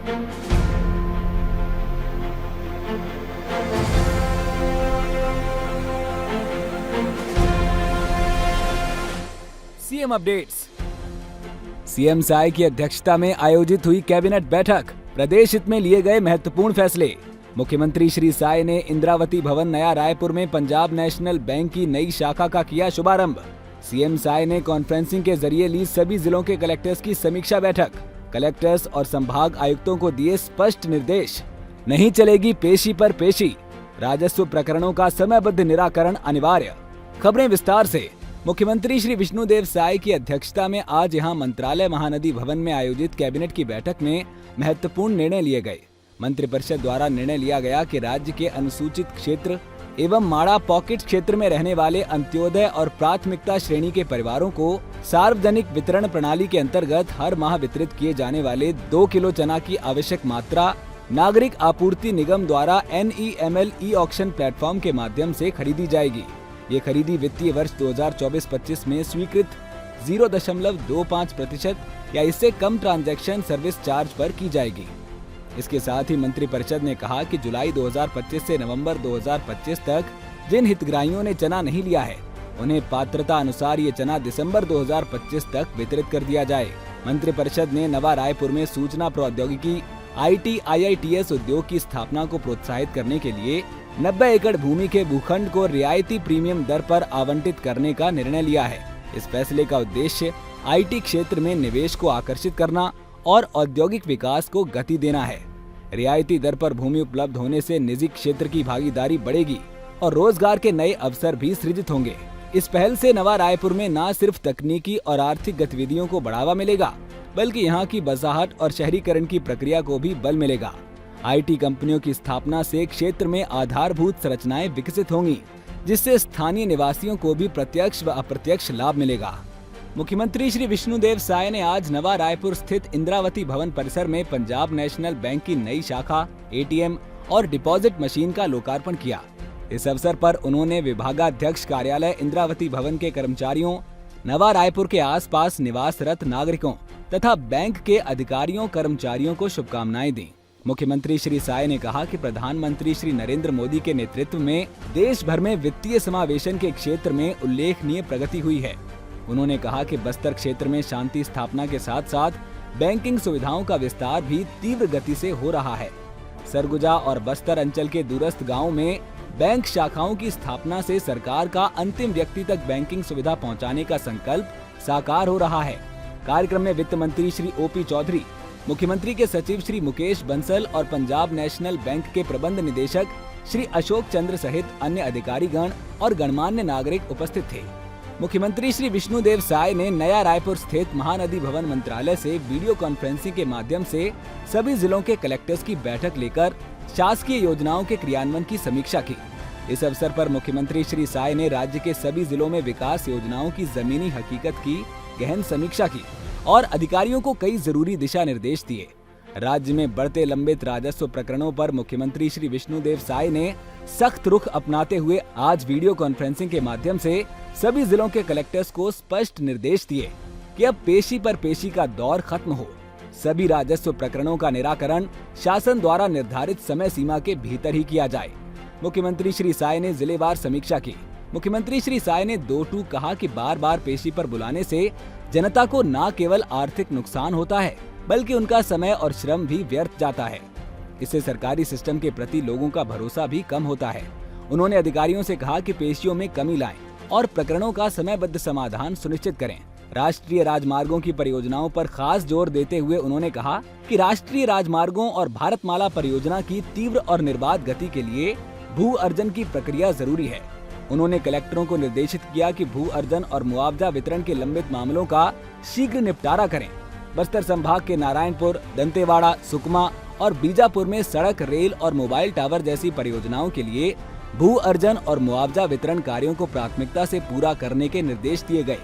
CM updates. CM Sai की अध्यक्षता में आयोजित हुई कैबिनेट बैठक। प्रदेश हित में लिए गए महत्वपूर्ण फैसले। मुख्यमंत्री श्री साय ने इंद्रावती भवन नया रायपुर में पंजाब नेशनल बैंक की नई शाखा का किया शुभारंभ। सीएम साय ने कॉन्फ्रेंसिंग के जरिए ली सभी जिलों के कलेक्टर्स की समीक्षा बैठक। कलेक्टर्स और संभाग आयुक्तों को दिए स्पष्ट निर्देश। नहीं चलेगी पेशी पर पेशी। राजस्व प्रकरणों का समयबद्ध निराकरण अनिवार्य। खबरें विस्तार से। मुख्यमंत्री श्री विष्णुदेव साय की अध्यक्षता में आज यहां मंत्रालय महानदी भवन में आयोजित कैबिनेट की बैठक में महत्वपूर्ण निर्णय लिए गए। मंत्रिपरिषद द्वारा निर्णय लिया गया कि राज्य के अनुसूचित क्षेत्र एवं माड़ा पॉकेट क्षेत्र में रहने वाले अंत्योदय और प्राथमिकता श्रेणी के परिवारों को सार्वजनिक वितरण प्रणाली के अंतर्गत हर माह वितरित किए जाने वाले 2 किलो चना की आवश्यक मात्रा नागरिक आपूर्ति निगम द्वारा NEML ई-ऑक्शन प्लेटफॉर्म के माध्यम से खरीदी जाएगी। ये खरीदी वित्तीय वर्ष 2024-25 में स्वीकृत 0.25% या इससे कम ट्रांजैक्शन सर्विस चार्ज पर की जाएगी। इसके साथ ही मंत्रिपरिषद ने कहा कि जुलाई 2025 से नवंबर 2025 तक जिन हितग्राहियों ने चना नहीं लिया है, उन्हें पात्रता अनुसार ये चना दिसंबर 2025 तक वितरित कर दिया जाए। मंत्रिपरिषद ने नवा रायपुर में सूचना प्रौद्योगिकी IT/IITS उद्योग की स्थापना को प्रोत्साहित करने के लिए 90 एकड़ भूमि के भूखंड को रियायती प्रीमियम दर पर आवंटित करने का निर्णय लिया है। इस फैसले का उद्देश्य IT क्षेत्र में निवेश को आकर्षित करना और औद्योगिक विकास को गति देना है। रियायती दर पर भूमि उपलब्ध होने से निजी क्षेत्र की भागीदारी बढ़ेगी और रोजगार के नए अवसर भी सृजित होंगे। इस पहल से नवा रायपुर में न सिर्फ तकनीकी और आर्थिक गतिविधियों को बढ़ावा मिलेगा, बल्कि यहाँ की बसाहट और शहरीकरण की प्रक्रिया को भी बल मिलेगा। IT कंपनियों की स्थापना से क्षेत्र में आधारभूत संरचनाएं विकसित होंगी, जिससे स्थानीय निवासियों को भी प्रत्यक्ष व अप्रत्यक्ष लाभ मिलेगा। मुख्यमंत्री श्री विष्णुदेव साय ने आज नवा रायपुर स्थित इंद्रावती भवन परिसर में पंजाब नेशनल बैंक की नई शाखा, ATM और डिपॉजिट मशीन का लोकार्पण किया। इस अवसर पर उन्होंने विभागाध्यक्ष कार्यालय इंद्रावती भवन के कर्मचारियों, नवा रायपुर के आसपास निवासरत नागरिकों तथा बैंक के अधिकारियों कर्मचारियों को शुभकामनाएं दी। मुख्यमंत्री श्री साय ने कहा कि प्रधानमंत्री श्री नरेंद्र मोदी के नेतृत्व में देश भर में वित्तीय समावेशन के क्षेत्र में उल्लेखनीय प्रगति हुई है। उन्होंने कहा कि बस्तर क्षेत्र में शांति स्थापना के साथ साथ बैंकिंग सुविधाओं का विस्तार भी तीव्र गति से हो रहा है। सरगुजा और बस्तर अंचल के दूरस्थ गाँव में बैंक शाखाओं की स्थापना से सरकार का अंतिम व्यक्ति तक बैंकिंग सुविधा पहुंचाने का संकल्प साकार हो रहा है। कार्यक्रम में वित्त मंत्री श्री OP चौधरी, मुख्यमंत्री के सचिव श्री मुकेश बंसल और पंजाब नेशनल बैंक के प्रबंध निदेशक श्री अशोक चंद्र सहित अन्य अधिकारीगण और गणमान्य नागरिक उपस्थित थे। मुख्यमंत्री श्री विष्णुदेव साय ने नया रायपुर स्थित महानदी भवन मंत्रालय से वीडियो कॉन्फ्रेंसिंग के माध्यम से सभी जिलों के कलेक्टर्स की बैठक लेकर शासकीय योजनाओं के क्रियान्वयन की समीक्षा की। इस अवसर पर मुख्यमंत्री श्री साय ने राज्य के सभी जिलों में विकास योजनाओं की जमीनी हकीकत की गहन समीक्षा की और अधिकारियों को कई जरूरी दिशा निर्देश दिए। राज्य में बढ़ते लंबित राजस्व प्रकरणों पर मुख्यमंत्री श्री विष्णुदेव साय ने सख्त रुख अपनाते हुए आज वीडियो कॉन्फ्रेंसिंग के माध्यम से सभी जिलों के कलेक्टर्स को स्पष्ट निर्देश दिए कि अब पेशी पर पेशी का दौर खत्म हो। सभी राजस्व प्रकरणों का निराकरण शासन द्वारा निर्धारित समय सीमा के भीतर ही किया जाए। मुख्यमंत्री श्री साय ने जिलेवार समीक्षा की। मुख्यमंत्री श्री साय ने 2 कहा कि बार बार पेशी पर बुलाने से जनता को न केवल आर्थिक नुकसान होता है, बल्कि उनका समय और श्रम भी व्यर्थ जाता है। इससे सरकारी सिस्टम के प्रति लोगों का भरोसा भी कम होता है। उन्होंने अधिकारियों से कहा कि पेशियों में कमी लाएं और प्रकरणों का समयबद्ध समाधान सुनिश्चित करें। राष्ट्रीय राजमार्गों की परियोजनाओं पर खास जोर देते हुए उन्होंने कहा कि राष्ट्रीय राजमार्गों और भारतमाला परियोजना की तीव्र और निर्बाध गति के लिए भू अर्जन की प्रक्रिया जरूरी है। उन्होंने कलेक्टरों को निर्देशित किया कि भू अर्जन और मुआवजा वितरण के लंबित मामलों का शीघ्र निपटारा करें। बस्तर संभाग के नारायणपुर, दंतेवाड़ा, सुकमा और बीजापुर में सड़क, रेल और मोबाइल टावर जैसी परियोजनाओं के लिए भू अर्जन और मुआवजा वितरण कार्यों को प्राथमिकता से पूरा करने के निर्देश दिए गए।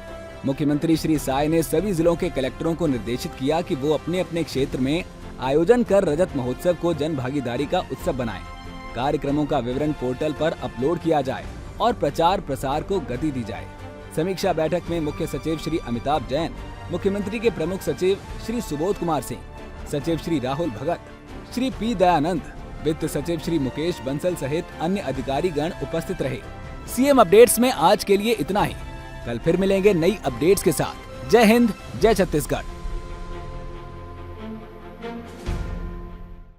मुख्यमंत्री श्री साय ने सभी जिलों के कलेक्टरों को निर्देशित किया कि वो अपने अपने क्षेत्र में आयोजन कर रजत महोत्सव को जन भागीदारी का उत्सव बनाएं। कार्यक्रमों का विवरण पोर्टल पर अपलोड किया जाए और प्रचार प्रसार को गति दी जाए। समीक्षा बैठक में मुख्य सचिव श्री अमिताभ जैन, मुख्यमंत्री के प्रमुख सचिव श्री सुबोध कुमार सिंह, सचिव श्री राहुल भगत, श्री पी दयानंद, वित्त सचिव श्री मुकेश बंसल सहित अन्य अधिकारी गण उपस्थित रहे। सीएम अपडेट्स में आज के लिए इतना ही। कल फिर मिलेंगे नई अपडेट्स के साथ। जय हिंद, जय छत्तीसगढ़।